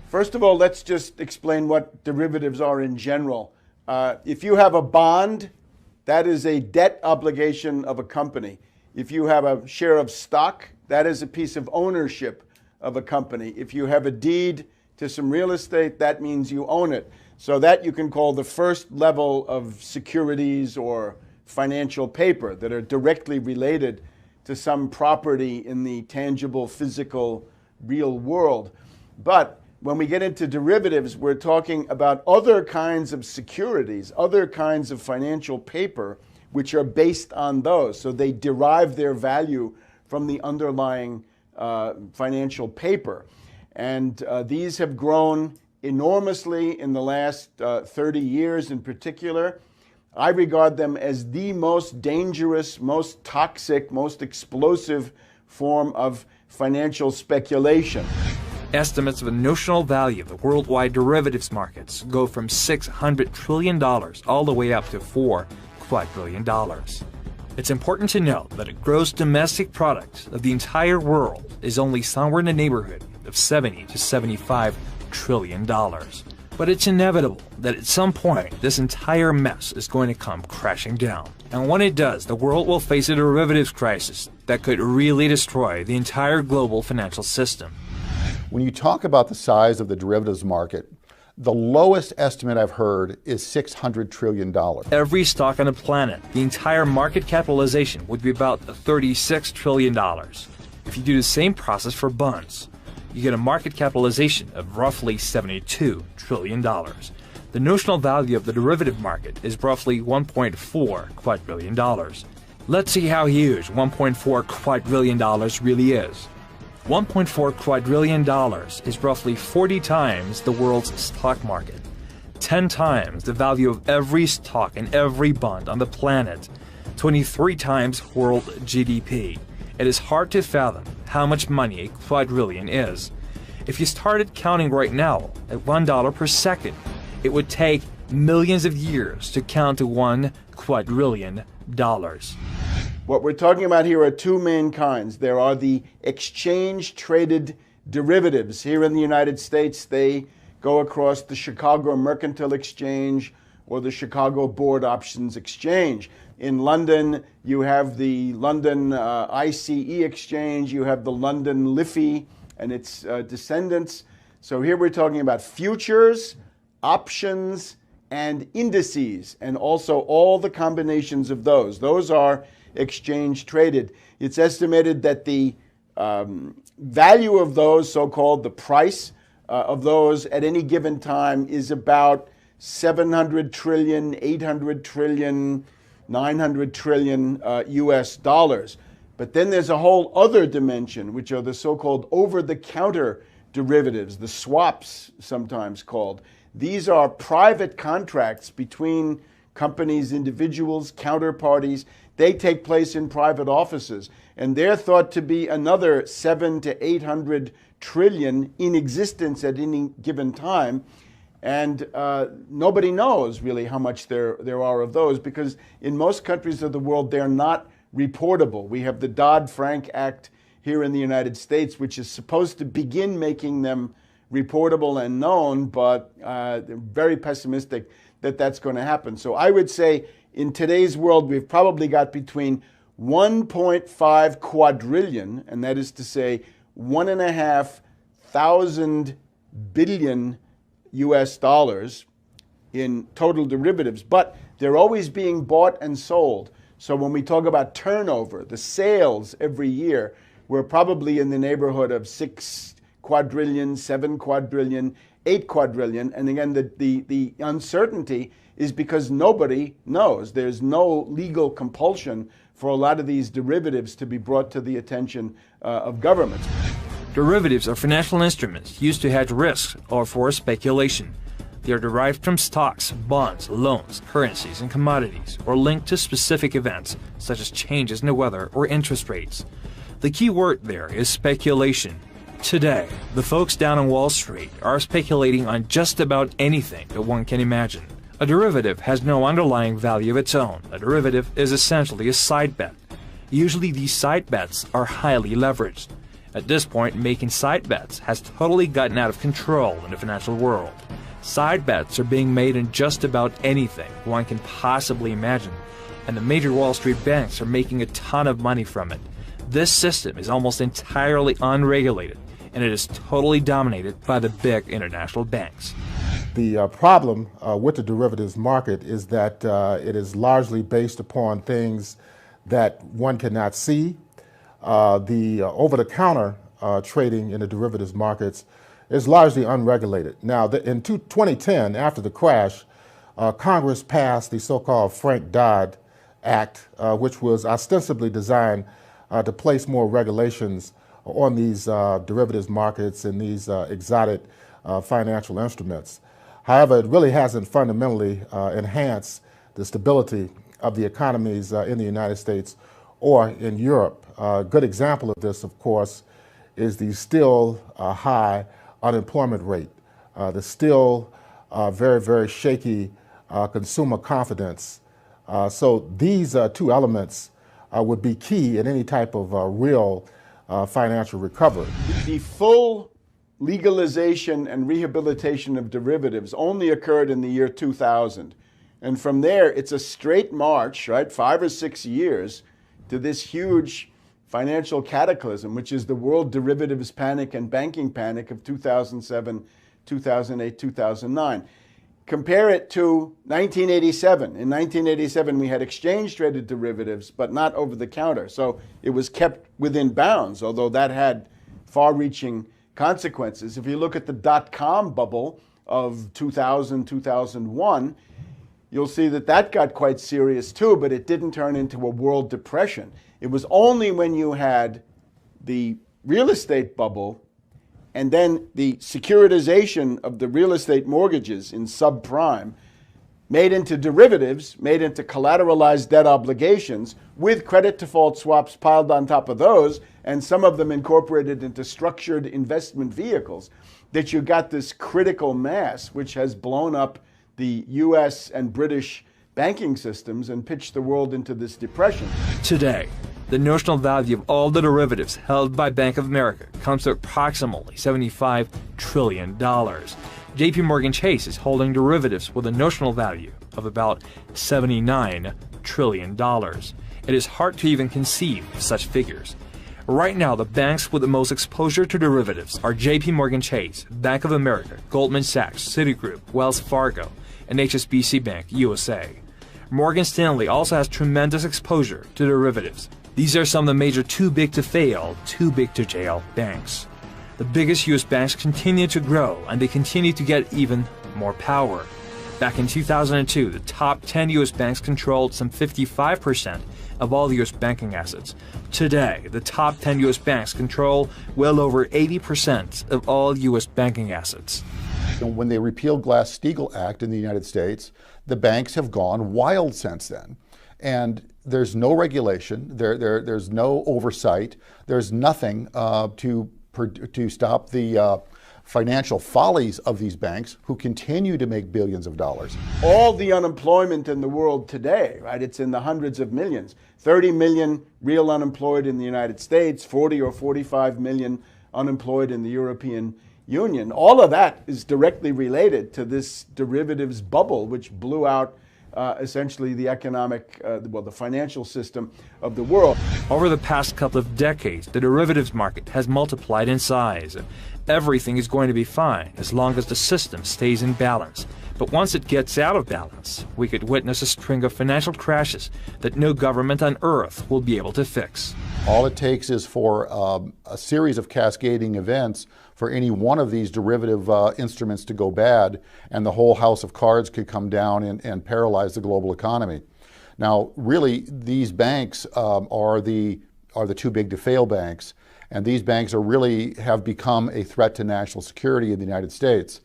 First of all, let's just explain what derivatives are in general. If you have a bond, that is a debt obligation of a company. If you have a share of stock, that is a piece of ownership of a company. If you have a deed to some real estate, that means you own it. So that you can call the first level of securities or financial paper that are directly related to some property in the tangible, physical, real world. But when we get into derivatives, we're talking about other kinds of securities, other kinds of financial paper, which are based on those. So they derive their value from the underlying financial paper. And these have grown enormously in the last 30 years in particular. I regard them as the most dangerous, most toxic, most explosive form of financial speculation. Estimates of the notional value of the worldwide derivatives markets go from $600 trillion all the way up to $4 quadrillion. It's important to note that a gross domestic product of the entire world is only somewhere in the neighborhood of $70 to $75 trillion. But it's inevitable that at some point this entire mess is going to come crashing down. And when it does, the world will face a derivatives crisis that could really destroy the entire global financial system. When you talk about the size of the derivatives market, the lowest estimate I've heard is $600 trillion. Every stock on the planet, the entire market capitalization would be about $36 trillion. If you do the same process for bonds, you get a market capitalization of roughly $72 trillion. The notional value of the derivative market is roughly $1.4 quadrillion. Let's see how huge $1.4 quadrillion really is. $1.4 quadrillion is roughly 40 times the world's stock market, 10 times the value of every stock and every bond on the planet, 23 times world GDP. It is hard to fathom how much money a quadrillion is. If you started counting right now at $1 per second, it would take millions of years to count to $1 quadrillion. What we're talking about here are two main kinds. There are the exchange-traded derivatives. Here in the United States, they go across the Chicago Mercantile Exchange or the Chicago Board Options Exchange. In London, you have the London ICE Exchange, you have the London LIFI and its descendants. So here we're talking about futures, options, and indices, and also all the combinations of those. Those are exchange traded. It's estimated that the value of those, so-called the price of those at any given time, is about 700 trillion, 800 trillion, 900 trillion US dollars. But then there's a whole other dimension, which are the so-called over-the-counter derivatives, the swaps sometimes called. These are private contracts between companies, individuals, counterparties. They take place in private offices, and they're thought to be another 700 to 800 trillion in existence at any given time. And nobody knows really how much there are of those, because in most countries of the world, they're not reportable. We have the Dodd-Frank Act here in the United States, which is supposed to begin making them reportable and known, but they're very pessimistic that that's going to happen. So I would say in today's world, we've probably got between 1.5 quadrillion, and that is to say 1,500 billion US dollars in total derivatives, but they're always being bought and sold. So when we talk about turnover, the sales every year, we're probably in the neighborhood of 6 quadrillion, 7 quadrillion, 8 quadrillion. And again, the uncertainty is because nobody knows. There's no legal compulsion for a lot of these derivatives to be brought to the attention of governments. Derivatives are financial instruments used to hedge risks or for speculation. They are derived from stocks, bonds, loans, currencies, and commodities, or linked to specific events, such as changes in the weather or interest rates. The key word there is speculation. Today, the folks down on Wall Street are speculating on just about anything that one can imagine. A derivative has no underlying value of its own. A derivative is essentially a side bet. Usually these side bets are highly leveraged. At this point, making side bets has totally gotten out of control in the financial world. Side bets are being made in just about anything one can possibly imagine, and the major Wall Street banks are making a ton of money from it. This system is almost entirely unregulated, and it is totally dominated by the big international banks. The problem with the derivatives market is that it is largely based upon things that one cannot see. The over-the-counter trading in the derivatives markets is largely unregulated. Now, in 2010, after the crash, Congress passed the so-called Frank-Dodd Act, which was ostensibly designed to place more regulations on these derivatives markets and these exotic financial instruments. However, it really hasn't fundamentally enhanced the stability of the economies in the United States or in Europe. A good example of this, of course, is the still high unemployment rate, the still very, very shaky consumer confidence. So these two elements would be key in any type of real financial recovery. The full legalization and rehabilitation of derivatives only occurred in the year 2000. And from there, it's a straight march, right, 5 or 6 years, to this huge financial cataclysm, which is the world derivatives panic and banking panic of 2007, 2008, 2009. Compare it to 1987. In 1987, we had exchange-traded derivatives, but not over-the-counter. So it was kept within bounds, although that had far-reaching consequences. If you look at the dot-com bubble of 2000, 2001, you'll see that that got quite serious too, but it didn't turn into a world depression. It was only when you had the real estate bubble and then the securitization of the real estate mortgages in subprime made into derivatives, made into collateralized debt obligations with credit default swaps piled on top of those, and some of them incorporated into structured investment vehicles, that you got this critical mass which has blown up the US and British banking systems and pitched the world into this depression. Today, the notional value of all the derivatives held by Bank of America comes to approximately $75 trillion. JP Morgan Chase is holding derivatives with a notional value of about $79 trillion. It is hard to even conceive of such figures. Right now, the banks with the most exposure to derivatives are JP Morgan Chase, Bank of America, Goldman Sachs, Citigroup, Wells Fargo, and HSBC Bank USA. Morgan Stanley also has tremendous exposure to derivatives. These are some of the major too big to fail, too big to jail banks. The biggest U.S. banks continue to grow, and they continue to get even more power. Back in 2002, the top 10 U.S. banks controlled some 55% of all U.S. banking assets. Today, the top 10 U.S. banks control well over 80% of all U.S. banking assets. When they repealed Glass-Steagall Act in the United States, the banks have gone wild since then. And there's no regulation, there's no oversight, there's nothing to stop the financial follies of these banks who continue to make billions of dollars. All the unemployment in the world today, right, it's in the hundreds of millions. 30 million real unemployed in the United States, 40 or 45 million unemployed in the European Union. All of that is directly related to this derivatives bubble, which blew out essentially the economic, the financial system of the world. Over the past couple of decades, the derivatives market has multiplied in size. Everything is going to be fine as long as the system stays in balance. But once it gets out of balance, we could witness a string of financial crashes that no government on earth will be able to fix. All it takes is for a series of cascading events for any one of these derivative instruments to go bad, and the whole house of cards could come down and paralyze the global economy. Now, really, these banks are the too big to fail banks, and these banks have become a threat to national security in the United States,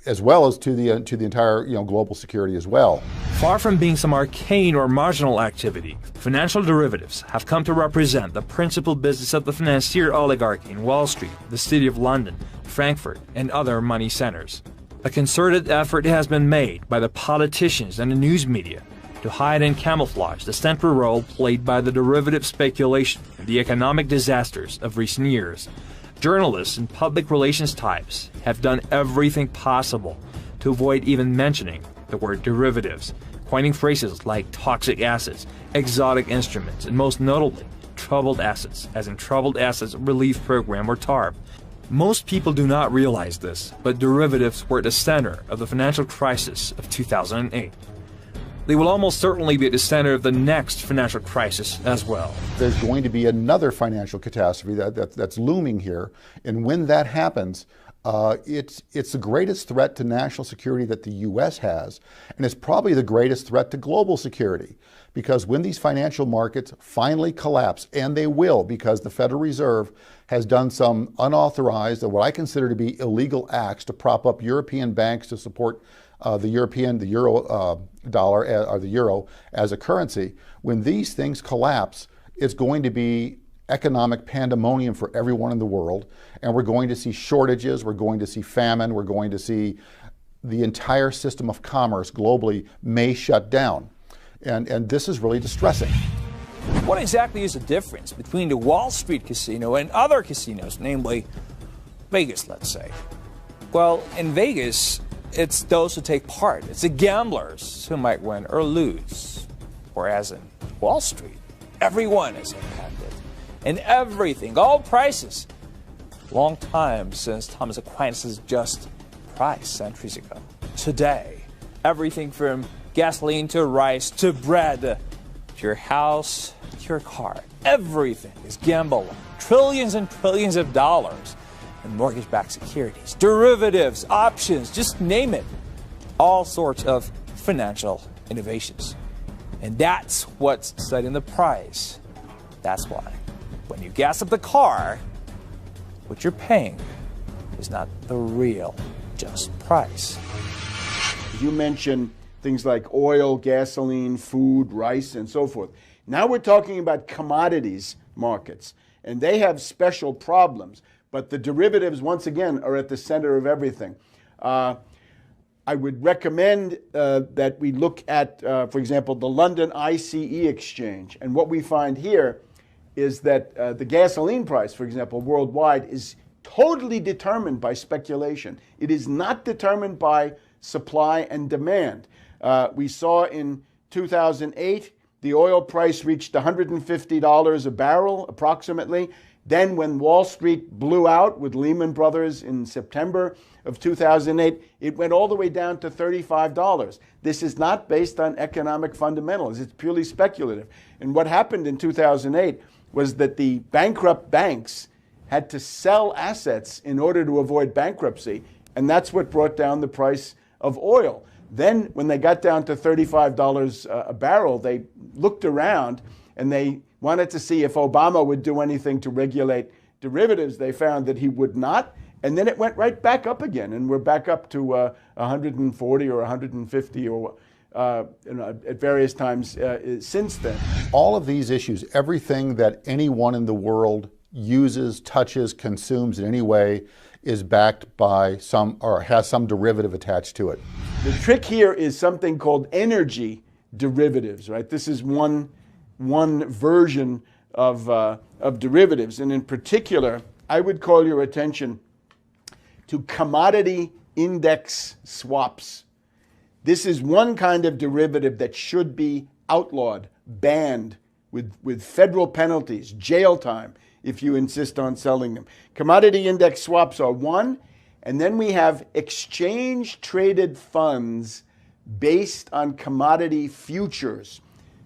as well as to the entire global security as well. Far from being some arcane or marginal activity, financial derivatives have come to represent the principal business of the financier oligarchy in Wall Street, the City of London, Frankfurt, and other money centers. A concerted effort has been made by the politicians and the news media to hide and camouflage the central role played by the derivative speculation and the economic disasters of recent years. Journalists and public relations types have done everything possible to avoid even mentioning the word derivatives, coining phrases like toxic assets, exotic instruments, and most notably, troubled assets, as in Troubled Assets Relief Program or TARP. Most people do not realize this, but derivatives were at the center of the financial crisis of 2008. They will almost certainly be at the center of the next financial crisis as well. There's going to be another financial catastrophe that's looming here, and when that happens, it's the greatest threat to national security that the U.S. has, and it's probably the greatest threat to global security. Because when these financial markets finally collapse, and they will, because the Federal Reserve has done some unauthorized, or what I consider to be illegal acts to prop up European banks to support the euro dollar, or the euro as a currency, when these things collapse, it's going to be economic pandemonium for everyone in the world, and we're going to see shortages, we're going to see famine, we're going to see the entire system of commerce globally may shut down. And this is really distressing. What exactly is the difference between the Wall Street casino and other casinos, namely Vegas, let's say? Well, in Vegas, it's those who take part. It's the gamblers who might win or lose. Whereas in Wall Street, everyone is impacted. And everything, all prices. Long time since Thomas Aquinas' just price centuries ago. Today, everything from gasoline to rice to bread to your house to your car. Everything is gambled. Trillions and trillions of dollars in mortgage-backed securities, derivatives, options, just name it. All sorts of financial innovations. And that's what's setting the price. That's why when you gas up the car, what you're paying is not the real just price. You mentioned things like oil, gasoline, food, rice, and so forth. Now we're talking about commodities markets, and they have special problems. But the derivatives, once again, are at the center of everything. I would recommend that we look at, for example, the London ICE exchange. And what we find here is that the gasoline price, for example, worldwide, is totally determined by speculation. It is not determined by supply and demand. We saw in 2008, the oil price reached $150 a barrel, approximately. Then when Wall Street blew out with Lehman Brothers in September of 2008, it went all the way down to $35. This is not based on economic fundamentals. It's purely speculative. And what happened in 2008 was that the bankrupt banks had to sell assets in order to avoid bankruptcy. And that's what brought down the price of oil. Then when they got down to $35 a barrel, they looked around and they wanted to see if Obama would do anything to regulate derivatives. They found that he would not. And then it went right back up again. And we're back up to 140 or 150 or at various times since then. All of these issues, everything that anyone in the world uses, touches, consumes in any way is backed by some or has some derivative attached to it. The trick here is something called energy derivatives, right? This is one version of derivatives. And in particular, I would call your attention to commodity index swaps. This is one kind of derivative that should be outlawed, banned, with federal penalties, jail time, if you insist on selling them. Commodity index swaps are one, and then we have exchange-traded funds based on commodity futures.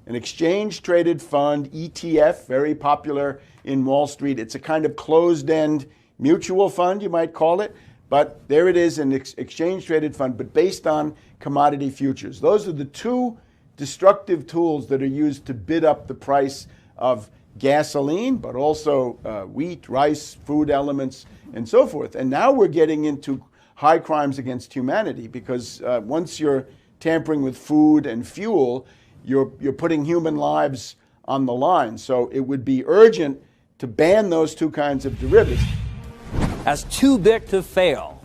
An exchange-traded fund, ETF, very popular in Wall Street. It's a kind of closed-end mutual fund, you might call it, but there it is, an exchange-traded fund, but based on commodity futures. Those are the two destructive tools that are used to bid up the price of gasoline, but also wheat, rice, food elements, and so forth. And now we're getting into high crimes against humanity because once you're tampering with food and fuel, you're putting human lives on the line. So it would be urgent to ban those two kinds of derivatives. As too big to fail,